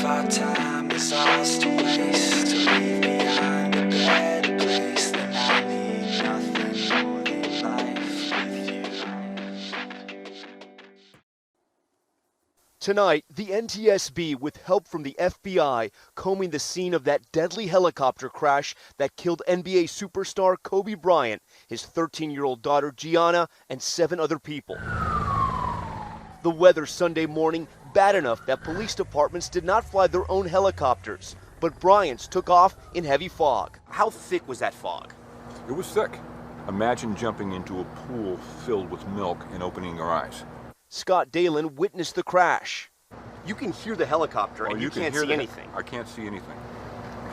if our time is ours to waste, to leave behind a better place, then I need nothing more than life with you. Tonight, the NTSB, with help from the FBI, combing the scene of that deadly helicopter crash that killed NBA superstar Kobe Bryant, his 13-year-old daughter Gianna, and 7 other people. The weather Sunday morning bad enough that police departments did not fly their own helicopters, but Bryant's took off in heavy fog. How thick was that fog? It was thick. Imagine jumping into a pool filled with milk and opening your eyes. Scott Dalen witnessed the crash. You can hear the helicopter and you can't see anything. I can't see anything.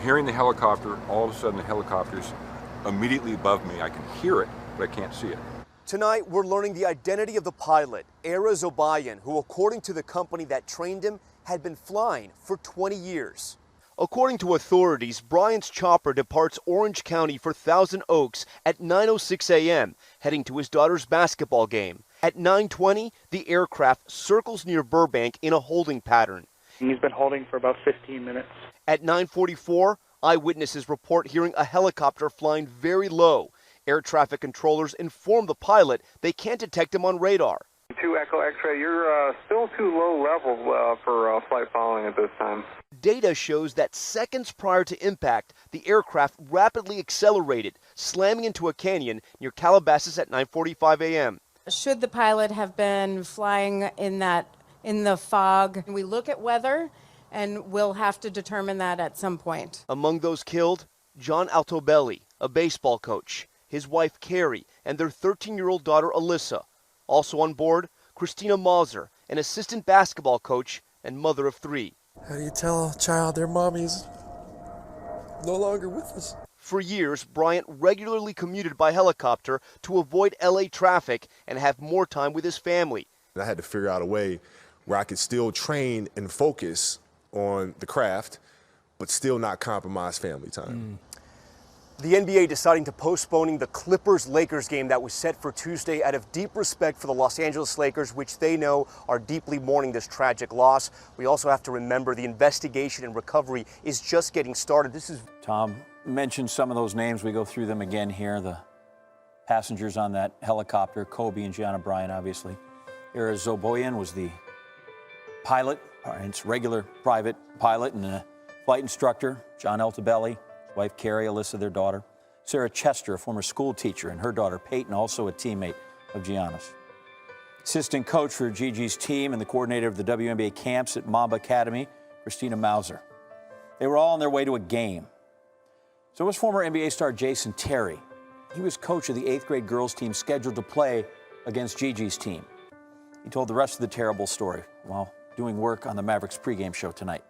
Hearing the helicopter, all of a sudden the helicopter's immediately above me. I can hear it, but I can't see it. Tonight, we're learning the identity of the pilot, Era Zobayan, who, according to the company that trained him, had been flying for 20 years. According to authorities, Bryant's chopper departs Orange County for Thousand Oaks at 9:06 a.m., heading to his daughter's basketball game. At 9:20, the aircraft circles near Burbank in a holding pattern. He's been holding for about 15 minutes. At 9:44, eyewitnesses report hearing a helicopter flying very low. Air traffic controllers inform the pilot they can't detect him on radar. 2 Echo X-ray, you're still too low level for flight following at this time. Data shows that seconds prior to impact, the aircraft rapidly accelerated, slamming into a canyon near Calabasas at 9:45 a.m. Should the pilot have been flying in the fog? We look at weather, and we'll have to determine that at some point. Among those killed, John Altobelli, a baseball coach, his wife Carrie, and their 13-year-old daughter Alyssa. Also on board, Christina Mauser, an assistant basketball coach and mother of 3. How do you tell a child their mommy's no longer with us? For years, Bryant regularly commuted by helicopter to avoid LA traffic and have more time with his family. I had to figure out a way where I could still train and focus on the craft, but still not compromise family time. The NBA deciding to postponing the Clippers-Lakers game that was set for Tuesday out of deep respect for the Los Angeles Lakers, which they know are deeply mourning this tragic loss. We also have to remember the investigation and recovery is just getting started. Tom mentioned some of those names. We go through them again here. The passengers on that helicopter, Kobe and Gianna Bryant, obviously. Era Zobayan was the pilot, Bryant's regular private pilot, and a flight instructor, John Altobelli. Wife Carrie, Alyssa, their daughter. Sarah Chester, a former school teacher, and her daughter Peyton, also a teammate of Gianna's. Assistant coach for Gigi's team and the coordinator of the WNBA camps at Mamba Academy, Christina Mauser. They were all on their way to a game. So was former NBA star Jason Terry. He was coach of the 8th grade girls team scheduled to play against Gigi's team. He told the rest of the terrible story while doing work on the Mavericks pregame show tonight.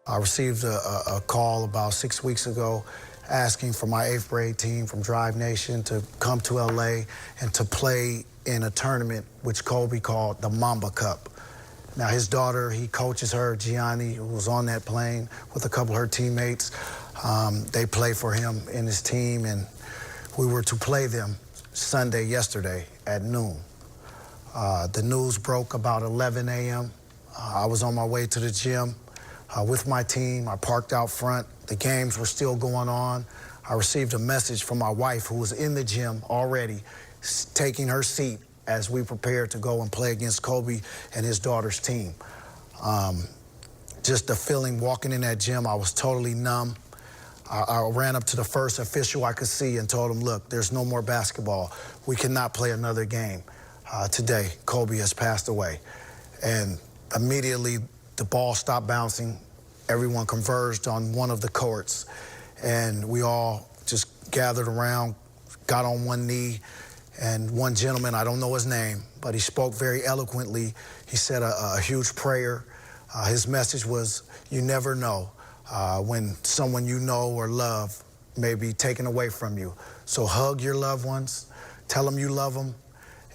I received a call about 6 weeks ago asking for my 8th grade team from Drive Nation to come to LA and to play in a tournament which Kobe called the Mamba Cup. Now his daughter, he coaches her, Gianni, who was on that plane with a couple of her teammates. They play for him in his team, and we were to play them yesterday at noon. The news broke about 11 a.m. I was on my way to the gym with my team. I parked out front. The games were still going on. I received a message from my wife, who was in the gym already, taking her seat as we prepared to go and play against Kobe and his daughter's team. Just the feeling walking in that gym, I was totally numb. I ran up to the first official I could see and told him, look, there's no more basketball. We cannot play another game today. Kobe has passed away. And immediately the ball stopped bouncing. Everyone converged on one of the courts, and we all just gathered around, got on one knee, and one gentleman, I don't know his name, but he spoke very eloquently. He said a huge prayer. His message was, you never know when someone you know or love may be taken away from you. So hug your loved ones, tell them you love them,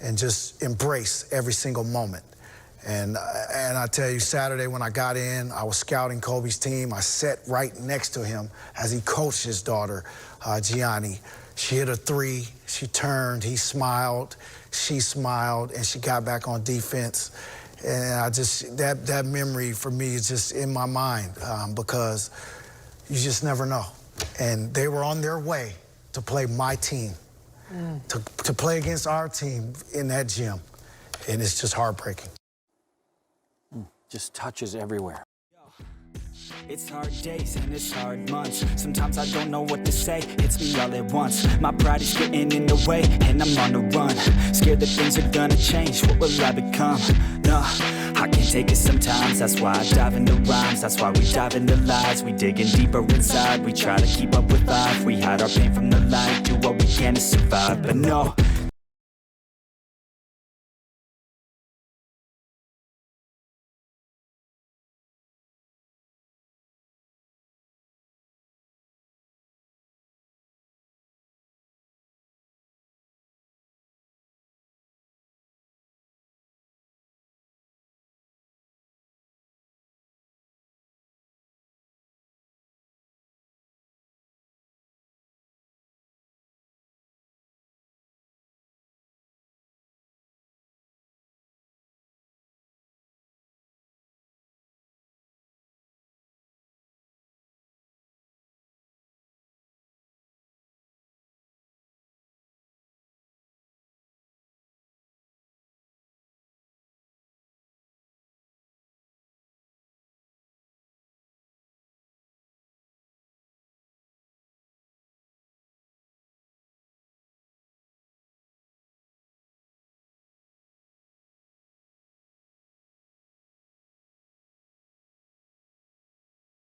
and just embrace every single moment. And I tell you, Saturday when I got in, I was scouting Kobe's team. I sat right next to him as he coached his daughter, Gianni. She hit a 3, she turned, he smiled, she smiled, and she got back on defense. And I just, that memory for me is just in my mind because you just never know. And they were on their way to play my team, to play against our team in that gym. And it's just heartbreaking. Just touches everywhere. It's hard days and it's hard months. Sometimes I don't know what to say, hits me all at once. My pride is getting in the way and I'm on the run. Scared that things are gonna change, what will I become? No, I can't take it sometimes. That's why I dive into rhymes, that's why we dive into lies. We digging deeper inside, we try to keep up with life. We hide our pain from the light, do what we can to survive. But no,